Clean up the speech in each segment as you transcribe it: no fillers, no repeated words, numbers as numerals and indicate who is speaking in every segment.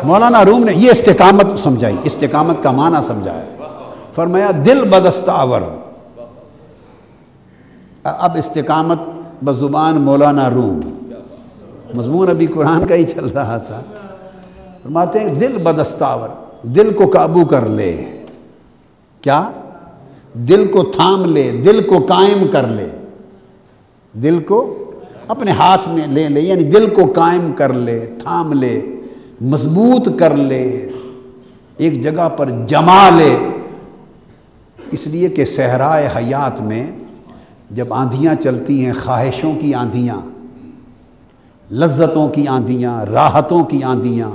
Speaker 1: مولانا روم نے یہ استقامت سمجھائی، استقامت کا معنی سمجھایا، فرمایا دل بدستاور۔ اب استقامت بزبان مولانا روم، مضمون ابھی قرآن کا ہی چل رہا تھا، فرماتے ہیں دل بدستاور، دل کو قابو کر لے، کیا؟ دل کو تھام لے، دل کو قائم کر لے، دل کو اپنے ہاتھ میں لے لے، یعنی دل کو قائم کر لے، تھام لے، مضبوط کر لے، ایک جگہ پر جما لے۔ اس لیے کہ صحرائے حیات میں جب آندھیاں چلتی ہیں، خواہشوں کی آندھیاں، لذتوں کی آندھیاں، راحتوں کی آندھیاں،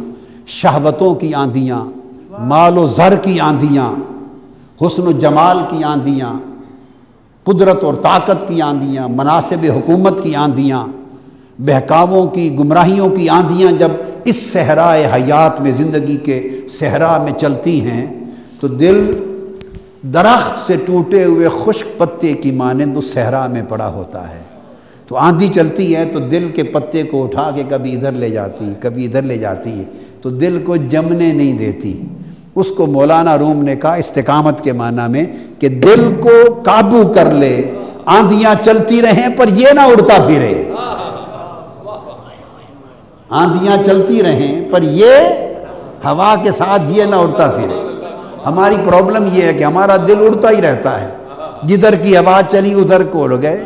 Speaker 1: شہوتوں کی آندھیاں، مال و زر کی آندھیاں، حسن و جمال کی آندھیاں، قدرت اور طاقت کی آندھیاں، مناصب حکومت کی آندھیاں، بہکاووں کی، گمراہیوں کی آندھیاں جب اس صحرائے حیات میں، زندگی کے صحرا میں چلتی ہیں تو دل درخت سے ٹوٹے ہوئے خشک پتے کی مانند اس صحرا میں پڑا ہوتا ہے۔ تو آندھی چلتی ہے تو دل کے پتے کو اٹھا کے کبھی ادھر لے جاتی ہے، کبھی ادھر لے جاتی ہے، تو دل کو جمنے نہیں دیتی۔ اس کو مولانا روم نے کہا استقامت کے معنی میں کہ دل کو قابو کر لے، آندھیاں چلتی رہیں پر یہ نہ اڑتا پھرے، آندھیاں چلتی رہیں پر یہ ہوا کے ساتھ یہ نہ اڑتا پھرے۔ ہماری پرابلم یہ ہے کہ ہمارا دل اڑتا ہی رہتا ہے، جدھر کی ہوا چلی ادھر کو اڑ گئے۔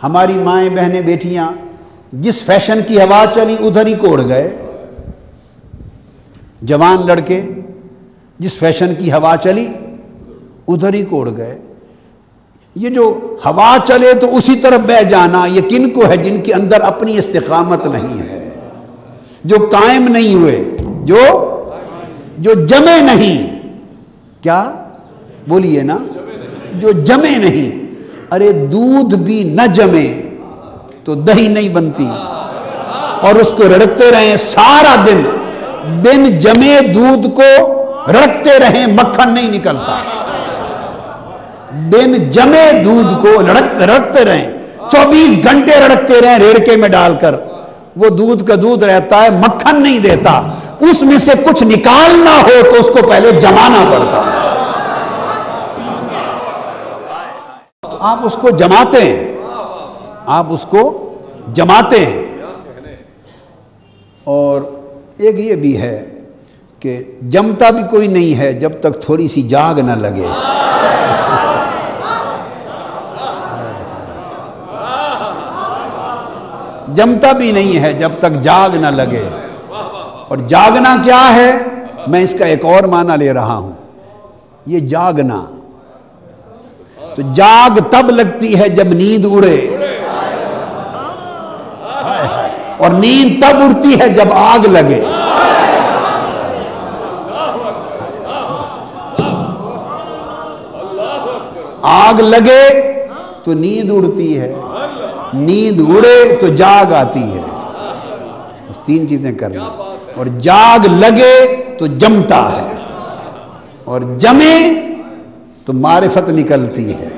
Speaker 1: ہماری مائیں بہنیں بیٹیاں جس فیشن کی ہوا چلی ادھر ہی کو اڑ گئے، جوان لڑکے جس فیشن کی ہوا چلی ادھر ہی کو اڑ گئے۔ یہ جو ہوا چلے تو اسی طرف بہ جانا، یہ کن کو ہے؟ جن کے اندر اپنی استقامت نہیں ہے، جو قائم نہیں ہوئے، جو جمے نہیں، کیا بولیے نا، جو جمے نہیں۔ ارے دودھ بھی نہ جمے تو دہی نہیں بنتی، اور اس کو رڑکتے رہیں سارا دن، بن جمے دودھ کو رڑکتے رہیں مکھن نہیں نکلتا۔ بن جمے دودھ کو رڑکتے رہیں، 24 گھنٹے رڑکتے رہیں ریڑکے میں ڈال کر، وہ دودھ کا دودھ رہتا ہے، مکھن نہیں دیتا۔ اس میں سے کچھ نکالنا ہو تو اس کو پہلے جمانا پڑتا ہے۔ آپ اس کو جماتے ہیں، آپ اس کو جماتے ہیں۔ اور ایک یہ بھی ہے کہ جمتا بھی کوئی نہیں ہے جب تک تھوڑی سی جاگ نہ لگے۔ جمتا بھی نہیں ہے جب تک جاگ نہ لگے۔ اور جاگنا کیا ہے؟ میں اس کا ایک اور معنی لے رہا ہوں، یہ جاگنا تو جاگ تب لگتی ہے جب نیند اڑے، اور نیند تب اڑتی ہے جب آگ لگے۔ آگ لگے تو نیند اڑتی ہے، نیند اڑے تو جاگ آتی ہے، بس تین چیزیں کرنا۔ اور جاگ لگے تو جمتا ہے، اور جمے تو معرفت نکلتی ہے،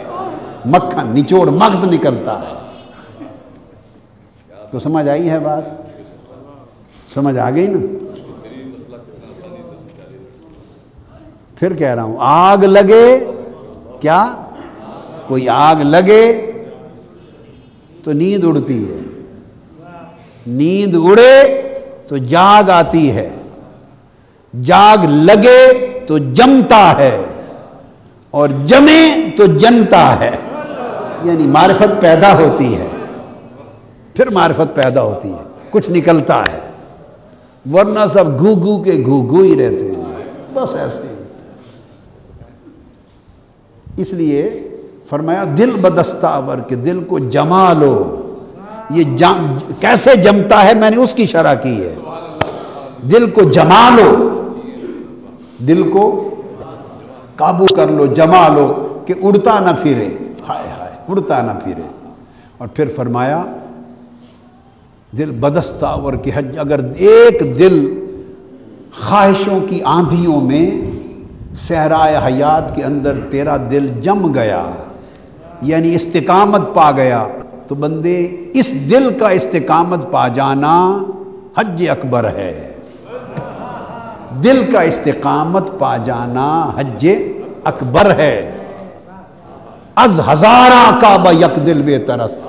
Speaker 1: مکھن نچوڑ مغز نکلتا ہے۔ تو سمجھ آئی ہے بات؟ سمجھ آ گئی نا؟ پھر کہہ رہا ہوں، آگ لگے، کیا کوئی آگ لگے تو نیند اڑتی ہے، نیند اڑے تو جاگ آتی ہے، جاگ لگے تو جمتا ہے، اور جمے تو جنتا ہے، یعنی معرفت پیدا ہوتی ہے، پھر معرفت پیدا ہوتی ہے، کچھ نکلتا ہے، ورنہ سب گھو گھو کے گھو گھو ہی رہتے ہیں، بس ایسے ہی۔ اس لیے فرمایا دل بدستاور، کہ دل کو جما لو۔ یہ کیسے جمتا ہے میں نے اس کی شرح کی ہے۔ دل کو جما لو، دل کو قابو کر لو، جما لو کہ اڑتا نہ پھرے، ہائے ہائے اڑتا نہ پھرے۔ اور پھر فرمایا دل بدستاور کی حج، اگر ایک دل خواہشوں کی آندھیوں میں صحرائے حیات کے اندر تیرا دل جم گیا، یعنی استقامت پا گیا، تو بندے اس دل کا استقامت پا جانا حج اکبر ہے۔ دل کا استقامت پا جانا حج اکبر ہے۔ از ہزاراں کعبہ یک دل بے ترست،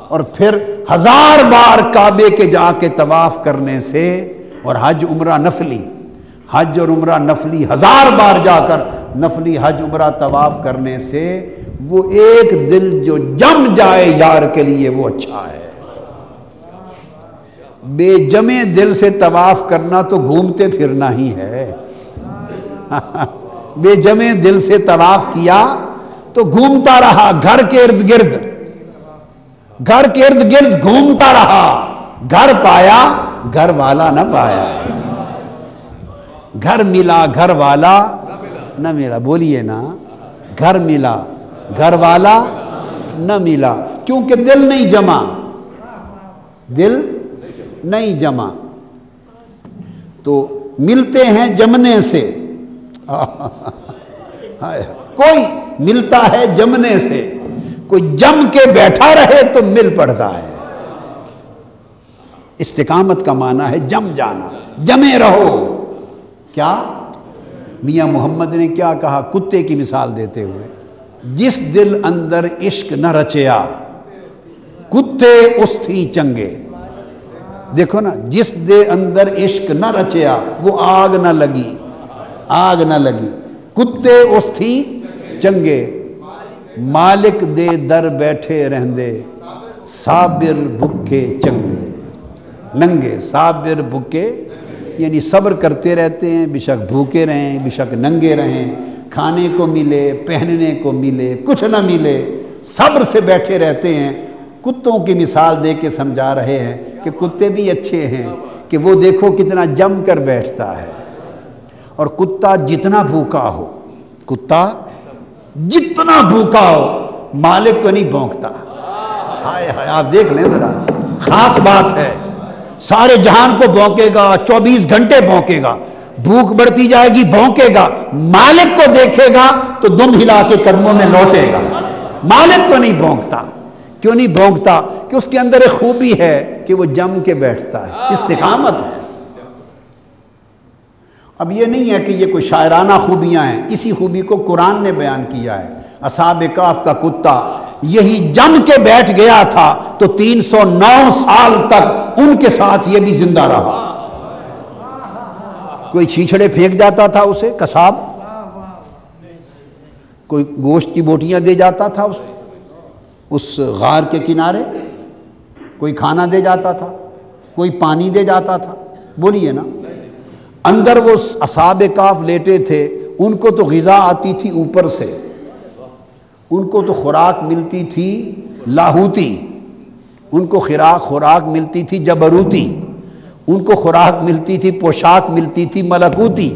Speaker 1: اور پھر 1000 بار کعبے کے جا کے طواف کرنے سے، اور حج عمرہ نفلی، حج اور عمرہ نفلی 1000 بار جا کر نفلی حج عمرہ طواف کرنے سے وہ ایک دل جو جم جائے یار کے لیے وہ اچھا ہے۔ بے جمے دل سے طواف کرنا تو گھومتے پھرنا ہی ہے۔ بے جمے دل سے طواف کیا تو گھومتا رہا گھر کے ارد گرد، گھر کے ارد گرد گھومتا رہا، گھر پایا گھر والا نہ پایا، گھر ملا گھر والا نہ ملا۔ بولیے نا، گھر ملا گھر والا نہ ملا، کیونکہ دل نہیں جمع، دل نہیں جمع۔ تو ملتے ہیں جمنے سے، کوئی ملتا ہے جمنے سے، کوئی جم کے بیٹھا رہے تو مل پڑتا ہے۔ استقامت کا معنی ہے جم جانا، جمے رہو۔ کیا میاں محمد نے کیا کہا کتے کی مثال دیتے ہوئے؟ جس دل اندر عشق نہ رچیا کتے اس تھی چنگے۔ دیکھو نا، جس دے اندر عشق نہ رچیا وہ آگ نہ لگی، آگ نہ لگی، کتے اس تھی چنگے۔ مالک دے در بیٹھے رہندے صابر بھکے چنگے، ننگے صابر بھکے، یعنی صبر کرتے رہتے ہیں، بشک بھوکے رہیں بشک ننگے رہیں، کھانے کو ملے پہننے کو ملے کچھ نہ ملے، صبر سے بیٹھے رہتے ہیں۔ کتوں کی مثال دے کے سمجھا رہے ہیں کہ کتے بھی اچھے ہیں، کہ وہ دیکھو کتنا جم کر بیٹھتا ہے، اور کتا جتنا بھوکا ہو، کتا جتنا بھوکا ہو مالک کو نہیں بھونکتا۔ ہائے ہائے، آپ دیکھ لیں ذرا، خاص بات ہے۔ سارے جہان کو بھونکے گا، 24 گھنٹے بھونکے گا، بھوک بڑھتی جائے گی بھونکے گا، مالک کو دیکھے گا تو دم ہلا کے قدموں میں لوٹے گا۔ مالک کو نہیں بھونکتا۔ کیوں نہیں بھونکتا؟ کہ اس کے اندر ایک خوبی ہے کہ وہ جم کے بیٹھتا ہے، استقامت ہے۔ اب یہ نہیں ہے کہ یہ کوئی شاعرانہ خوبیاں ہیں، اسی خوبی کو قرآن نے بیان کیا ہے۔ اصحاب کہف کا کتا یہی جم کے بیٹھ گیا تھا تو 309 سال تک ان کے ساتھ یہ بھی زندہ رہا۔ کوئی چھیچھڑے پھینک جاتا تھا اسے قصاب، کوئی گوشت کی بوٹیاں دے جاتا تھا اس غار کے کنارے، کوئی کھانا دے جاتا تھا، کوئی پانی دے جاتا تھا۔ بولیے نا، اندر وہ اصحاب کہف لیٹے تھے، ان کو تو غذا آتی تھی اوپر سے، ان کو تو خوراک ملتی تھی لاہوتی، ان کو خوراک ملتی تھی جبروتی، ان کو خوراک ملتی تھی، پوشاک ملتی تھی ملکوتی،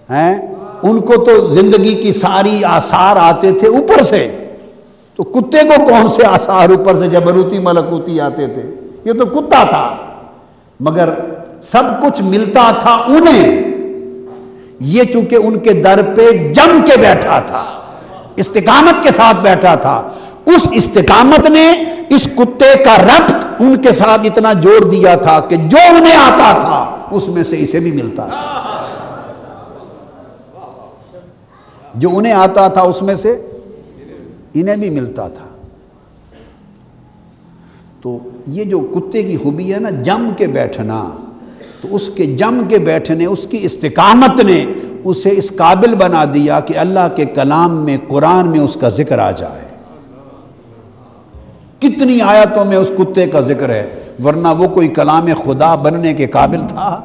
Speaker 1: ان کو تو زندگی کی ساری آثار آتے تھے اوپر سے۔ تو کتے کو کون سے آثار اوپر سے جبروتی ملکوتی آتے تھے؟ یہ تو کتا تھا، مگر سب کچھ ملتا تھا انہیں۔ یہ چونکہ ان کے در پہ جم کے بیٹھا تھا، استقامت کے ساتھ بیٹھا تھا، اس استقامت نے اس کتے کا ربط ان کے ساتھ اتنا جوڑ دیا تھا کہ جو انہیں آتا تھا اس میں سے اسے بھی ملتا تھا، جو انہیں آتا تھا اس میں سے انہیں بھی ملتا تھا۔ تو یہ جو کتے کی خوبی ہے نا، جم کے بیٹھنا، تو اس کے جم کے بیٹھنے، اس کی استقامت نے اسے اس قابل بنا دیا کہ اللہ کے کلام میں، قرآن میں اس کا ذکر آ جائے۔ کتنی آیتوں میں اس کتے کا ذکر ہے، ورنہ وہ کوئی کلام خدا بننے کے قابل تھا؟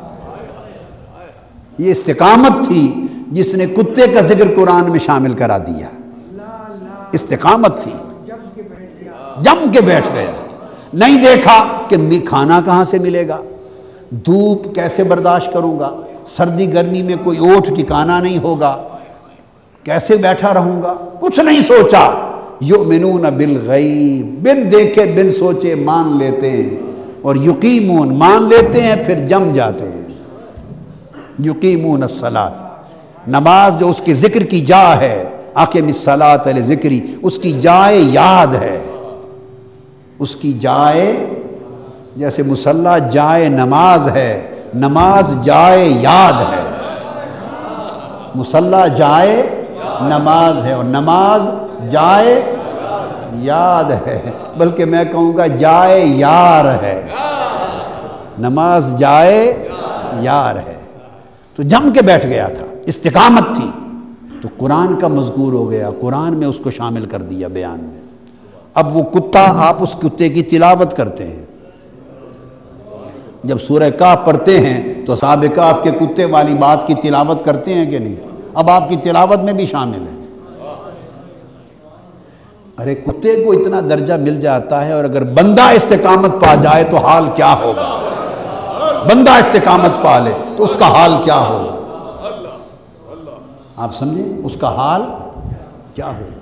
Speaker 1: یہ استقامت تھی جس نے کتے کا ذکر قرآن میں شامل کرا دیا۔ استقامت تھی، جم کے بیٹھ گیا۔ نہیں دیکھا کہ کھانا کہاں سے ملے گا، دھوپ کیسے برداشت کروں گا، سردی گرمی میں کوئی اوٹ ٹھکانا نہیں ہوگا، کیسے بیٹھا رہوں گا، کچھ نہیں سوچا۔ یؤمنون بالغیب، بن دیکھے بن سوچے مان لیتے ہیں، اور یقیمون مان لیتے ہیں پھر جم جاتے ہیں۔ یقیمون الصلاۃ، نماز جو اس کے ذکر کی جا ہے، اقم الصلاۃ لذکری، اس کی جائے یاد ہے، اس کی جائے جیسے مصلی جائے نماز ہے، نماز جائے یاد ہے۔ مصلی جائے نماز ہے اور نماز جائے یاد ہے، بلکہ میں کہوں گا جائے یار ہے۔ نماز جائے یار ہے، تو جم کے بیٹھ گیا تھا، استقامت تھی، تو قرآن کا مذکور ہو گیا، قرآن میں اس کو شامل کر دیا بیان میں۔ اب وہ کتا، آپ اس کتے کی تلاوت کرتے ہیں، جب سورہ کہف پڑھتے ہیں تو اصحاب کہف کے کتے والی بات کی تلاوت کرتے ہیں کہ نہیں؟ اب آپ کی تلاوت میں بھی شامل ہے۔ ارے کتے کو اتنا درجہ مل جاتا ہے، اور اگر بندہ استقامت پا جائے تو حال کیا ہوگا؟ بندہ استقامت پا لے تو اس کا حال کیا ہوگا؟ آپ سمجھیں اس کا حال کیا ہوگا؟